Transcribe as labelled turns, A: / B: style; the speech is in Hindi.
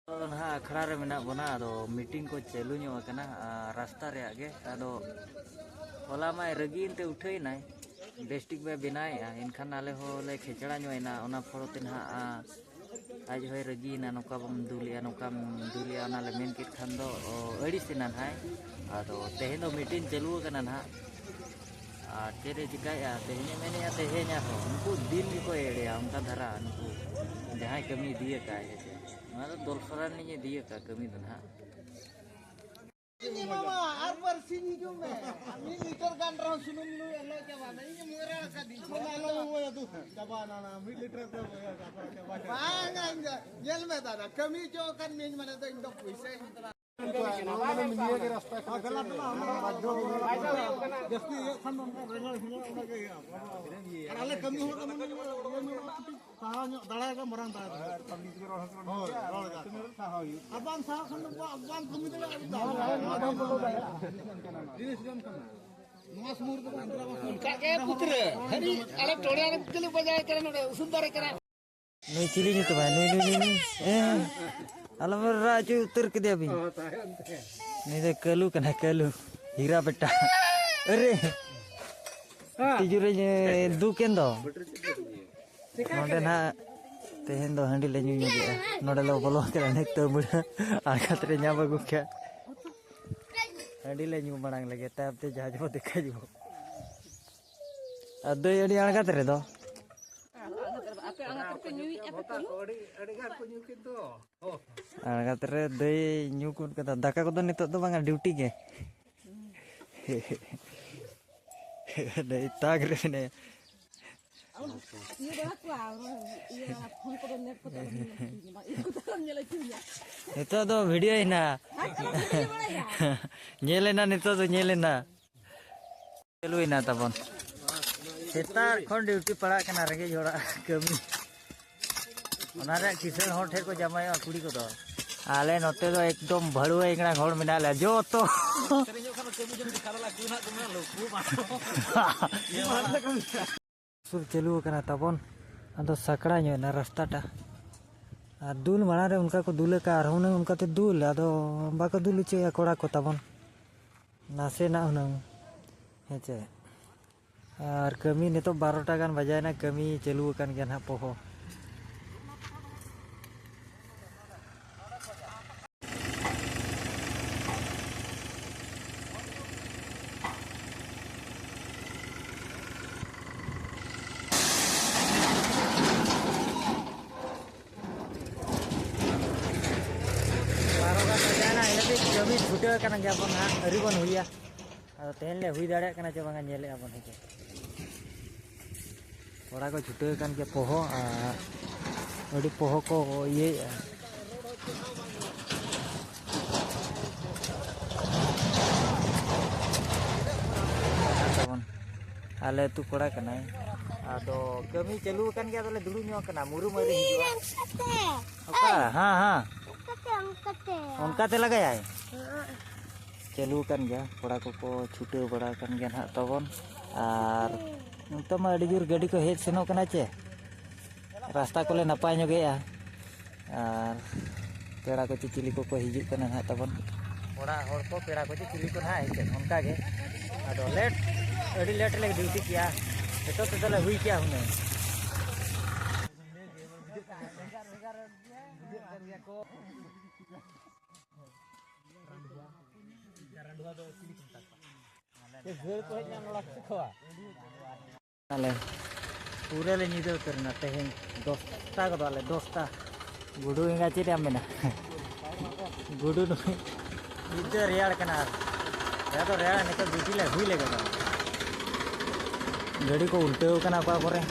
A: हाँ अखड़ा रे मेना बना अदो मीटिंग को चालू ᱧᱚᱜ ᱟᱠᱟᱱᱟ रास्ता ᱨᱮᱭᱟᱜ गे अदो होला माय रगीन ते उठैनाय डिस्ट्रिक्ट बे बनाय इनखान आले होले खेचड़ा ᱧᱚᱜ ओना फरोते ना आज होय रगीना नोका बम दुलिया नोका दुलिया ओना ले मेन कित खान दो अड़िसिना हाय अदो तेहे दो मीटिंग चालू आकाना ना चेरे चिकाया तेहे मेने तेहे nya हो उनको दिन को एड़िया उनका धरा उनको जहां कमी दिए का है मारो दोलफरान ने दिए का कमी दन हां
B: मामा आर पर सिनी जो मैं मी लीटर गान रहा सुनुम नु एलो जवाना ये मोरा का दिन एलो वो तू जवाना ना मी लीटर का बांगा जेल में दादा कमी जो kan मी माने तो इंदो पैसे माने मिनिया के रास्ता का गलत ना हमरा बाजो जस्ती ये खन रेंगल हिलो ओना के आले कमी हो तो मन साहा दड़ा का मरन दा कमी के रोह हो रोल जा साहा ही अबान साहा खन अबान कमी दे जिनिस गम खना नवास मूर तो अंतरा में का के पुत्र हरी आले टोड़िया के बजाय करे न सुंदर करे
A: नहीं चिली नहीं तो भाई नहीं अलमर राजू उतर के दे अभी नहीं तो कलू कना कलू हीरा बेटा अरे तिजुरे दू केन दो नोडे ना तेहेन दो हंडी ले न्यू गे नोडे लो बोलो के ने तो बुढ़ा आखत रे न्या बगु के हंडी ले न्यू बणांग लगे तब ते जहाज को देखा जो अदो अड़ी आगत रे दो आगत रे दई न्यू कुन के दाका को नितो दो बांगा ड्यूटी के दई ताग रे ने नितो दो वीडियो ही ना नेलेना नितो दो नेलेना चलू ही ना तबन सेतार खन ड्यूटी पड़ा कना रगे जोड़ा कमी ओना रे किसान होर ठे को जमाया कुड़ी को दो आले नोते दो एकदम भड़ुआ एकना घर मिना ले जो तो सुर चलू कना तबन अदो सकड़ा ᱧᱚᱜ ना रास्ता टा आ दुल माना रे उनका को दुले का रहने उनका ते दुल अदो बाको दुल चे कोड़ा को तबन नासे ना हुना हेचे और कमी ने तो 12 टा गान बजाय ना कमी चालू कान गया ना पोहो कमी छुटे कना जाबन हा अरिबन हुइया तेन ले हुई दाड़े कना चे बांगा नेले आबन हेके थोड़ा को छुटे कन के पोहो अड़ी पोहो को ये आले तू कोड़ा कना आदो कमी चालू कन गया तले दुडू न्यो कना मुरु मरी हिजुआ हां हां उनका ते लगाया है चालू kan गया कोड़ा को छुटे बड़ा kan गया ना तबन और तो मा अड़ी जोर गाड़ी को हेज सेनो कना चे रास्ता कोले नपाय नो गया और पेड़ा को चिली को हिजु कना ना तबन कोड़ा होर को पेड़ा को चिली को ना हेज उनका गे अदो लेट अड़ी लेट ले ड्यूटी किया तो तले हुई क्या हुने पूरे ले निदो करना तेहें 10टा को दाले 10टा गुडू इंगा चिरे आमेना गुडू नु इधर रेयाड़ कना या तो रेयाड़ ने तो बिटी ले हुई ले गदा गाड़ी को उल्टे हो कना पा करे